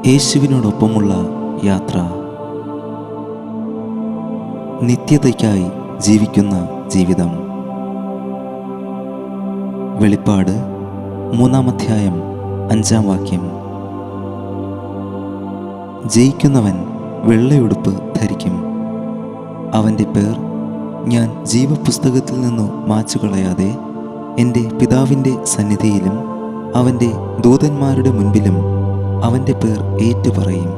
യേശുവിനോടൊപ്പമുള്ള യാത്ര. നിത്യതയ്ക്കായി ജീവിക്കുന്ന ജീവിതം. വെളിപ്പാട് 3-ാം 5-ാം വാക്യം. ജയിക്കുന്നവൻ വെള്ളയുടുപ്പ് ധരിക്കും. അവൻ്റെ പേർ ഞാൻ ജീവപുസ്തകത്തിൽ നിന്നു മാച്ചുകളയാതെ എൻ്റെ പിതാവിൻ്റെ സന്നിധിയിലും അവൻ്റെ ദൂതന്മാരുടെ മുൻപിലും അവൻ്റെ പേർ ഏറ്റുപറയും.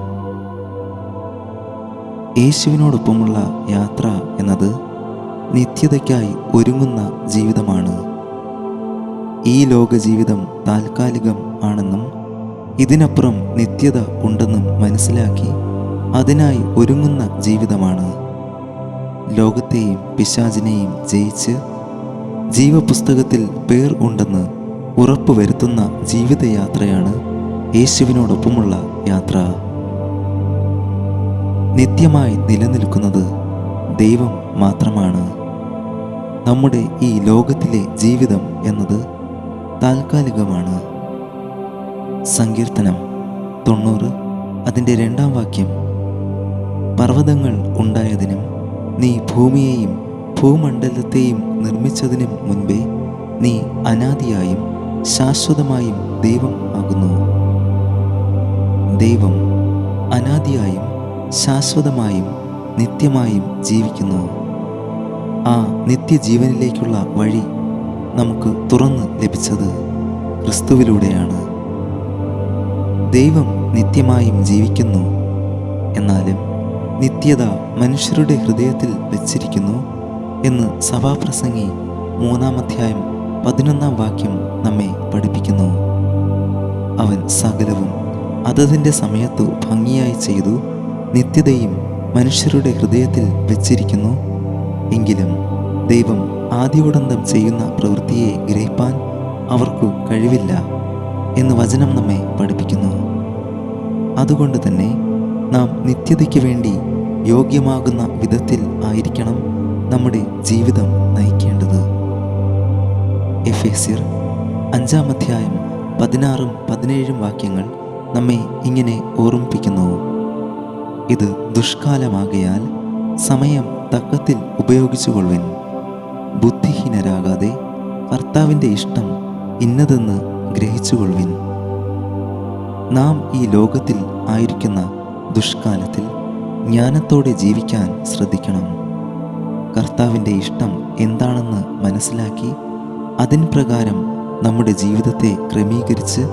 യേശുവിനോടൊപ്പമുള്ള യാത്ര എന്നത് നിത്യതയ്ക്കായി ഒരുങ്ങുന്ന ജീവിതമാണ്. ഈ ലോക ജീവിതം താൽക്കാലികം ആണെന്നും ഇതിനപ്പുറം നിത്യത ഉണ്ടെന്നും മനസ്സിലാക്കി അതിനായി ഒരുങ്ങുന്ന ജീവിതമാണ്. ലോകത്തെയും പിശാചിനെയും ജയിച്ച് ജീവപുസ്തകത്തിൽ പേർ ഉണ്ടെന്ന് ഉറപ്പുവരുത്തുന്ന ജീവിതയാത്രയാണ് യേശുവിനോടൊപ്പമുള്ള യാത്ര. നിത്യമായി നിലനിൽക്കുന്നത് ദൈവം മാത്രമാണ്. നമ്മുടെ ഈ ലോകത്തിലെ ജീവിതം എന്നത് താൽക്കാലികമാണ്. സങ്കീർത്തനം 90 അതിൻ്റെ 2-ാം വാക്യം. പർവ്വതങ്ങൾ ഉണ്ടായതിനും നീ ഭൂമിയെയും ഭൂമണ്ഡലത്തെയും നിർമ്മിച്ചതിനും മുൻപേ നീ അനാദിയായും ശാശ്വതമായും ദൈവം ആകുന്നു. ദൈവം അനാദിയായും ശാശ്വതമായും നിത്യമായും ജീവിക്കുന്നു. ആ നിത്യജീവനിലേക്കുള്ള വഴി നമുക്ക് തുറന്ന് ലഭിച്ചത് ക്രിസ്തുവിലൂടെയാണ്. ദൈവം നിത്യമായും ജീവിക്കുന്നു. എന്നാലും നിത്യത മനുഷ്യരുടെ ഹൃദയത്തിൽ വെച്ചിരിക്കുന്നു എന്ന് സഭാപ്രസംഗി 3-ാം 11-ാം വാക്യം നമ്മെ പഠിപ്പിക്കുന്നു. അവൻ സകലവും അതതിൻ്റെ സമയത്തു ഭംഗിയായി ചെയ്തു നിത്യതയും മനുഷ്യരുടെ ഹൃദയത്തിൽ വെച്ചിരിക്കുന്നു. എങ്കിലും ദൈവം ആദ്യോടന്തം ചെയ്യുന്ന പ്രവൃത്തിയെ ഗ്രഹിപ്പാൻ അവർക്കു കഴിവില്ല എന്ന് വചനം നമ്മെ പഠിപ്പിക്കുന്നു. അതുകൊണ്ട് തന്നെ നാം നിത്യതയ്ക്ക് വേണ്ടി യോഗ്യമാകുന്ന വിധത്തിൽ ആയിരിക്കണം നമ്മുടെ ജീവിതം നയിക്കേണ്ടത്. എഫേസ്യർ 5-ാം അധ്യായം 16-17 വാക്യങ്ങൾ നമ്മെ ഇങ്ങനെ ഓർമ്മിപ്പിക്കുന്നു. ഇത് ദുഷ്കാലമാകയാൽ സമയം തക്കത്തിൽ ഉപയോഗിച്ചുകൊള്ളുവിൻ. ബുദ്ധിഹീനരാകാതെ കർത്താവിൻ്റെ ഇഷ്ടം ഇന്നതെന്ന് ഗ്രഹിച്ചുകൊള്ളുവിൻ. നാം ഈ ലോകത്തിൽ ആയിരിക്കുന്ന ദുഷ്കാലത്തിൽ ജ്ഞാനത്തോടെ ജീവിക്കാൻ ശ്രദ്ധിക്കണം. കർത്താവിൻ്റെ ഇഷ്ടം എന്താണെന്ന് മനസ്സിലാക്കി അതിന് പ്രകാരം നമ്മുടെ ജീവിതത്തെ ക്രമീകരിച്ച്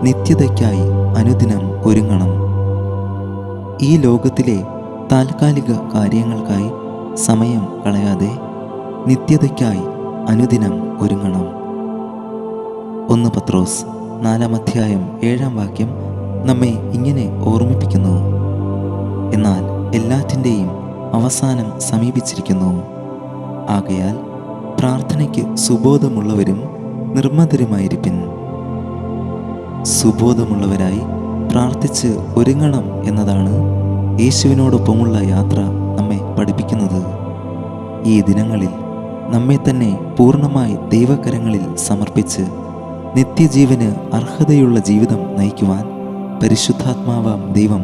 നിത്യതയ്ക്കായി അനുദിനം ഒരുങ്ങണം. ഈ ലോകത്തിലെ താൽക്കാലിക കാര്യങ്ങൾക്കായി സമയം കളയാതെ നിത്യതയ്ക്കായി അനുദിനം ഒരുങ്ങണം. 1 പത്രോസ് 4-ാം അധ്യായം 7-ാം വാക്യം നമ്മെ ഇങ്ങനെ ഓർമ്മിപ്പിക്കുന്നു. എന്നാൽ എല്ലാറ്റിൻ്റെയും അവസാനം സമീപിച്ചിരിക്കുന്നു. ആകയാൽ പ്രാർത്ഥനയ്ക്ക് സുബോധമുള്ളവരും നിർമ്മതരുമായിരിപ്പിൻ. സുബോധമുള്ളവരായി പ്രാർത്ഥിച്ച് ഒരുങ്ങണം എന്നതാണ് യേശുവിനോടൊപ്പമുള്ള യാത്ര നമ്മെ പഠിപ്പിക്കുന്നത്. ഈ ദിനങ്ങളിൽ നമ്മെ തന്നെ പൂർണ്ണമായി ദൈവകരങ്ങളിൽ സമർപ്പിച്ച് നിത്യജീവന് അർഹതയുള്ള ജീവിതം നയിക്കുവാൻ പരിശുദ്ധാത്മാവാം ദൈവം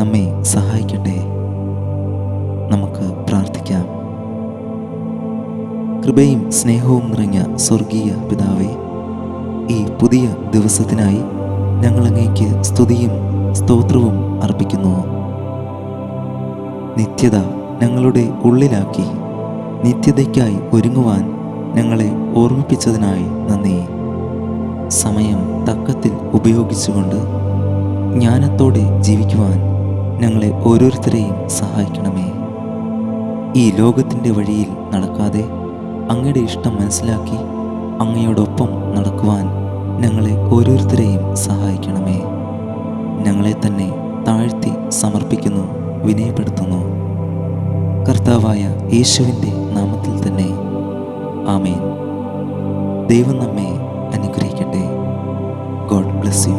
നമ്മെ സഹായിക്കട്ടെ. നമുക്ക് പ്രാർത്ഥിക്കാം. കൃപയും സ്നേഹവും നിറഞ്ഞ സ്വർഗീയ പിതാവേ, ഈ പുതിയ ദിവസത്തിനായി ഞങ്ങൾ അങ്ങേക്ക് സ്തുതിയും സ്തോത്രവും അർപ്പിക്കുന്നു. നിത്യത ഞങ്ങളുടെ ഉള്ളിലാക്കി നിത്യതയ്ക്കായി ഒരുങ്ങുവാൻ ഞങ്ങളെ ഓർമ്മിപ്പിച്ചതിനായി നന്ദി. സമയം തക്കത്തിൽ ഉപയോഗിച്ചുകൊണ്ട് ജ്ഞാനത്തോടെ ജീവിക്കുവാൻ ഞങ്ങളെ ഓരോരുത്തരെയും സഹായിക്കണമേ. ഈ ലോകത്തിൻ്റെ വഴിയിൽ നടക്കാതെ അങ്ങയുടെ ഇഷ്ടം മനസ്സിലാക്കി അങ്ങയോടൊപ്പം നടക്കുവാൻ ഞങ്ങളെ ഓരോരുത്തരെയും സഹായിക്കണമേ. ഞങ്ങളെ തന്നെ താഴ്ത്തി സമർപ്പിക്കുന്നു, വിനയപ്പെടുത്തുന്നു. കർത്താവായ യേശുവിൻ്റെ നാമത്തിൽ തന്നെ ആമേൻ. ദൈവം നമ്മെ അനുഗ്രഹിക്കട്ടെ. God bless you.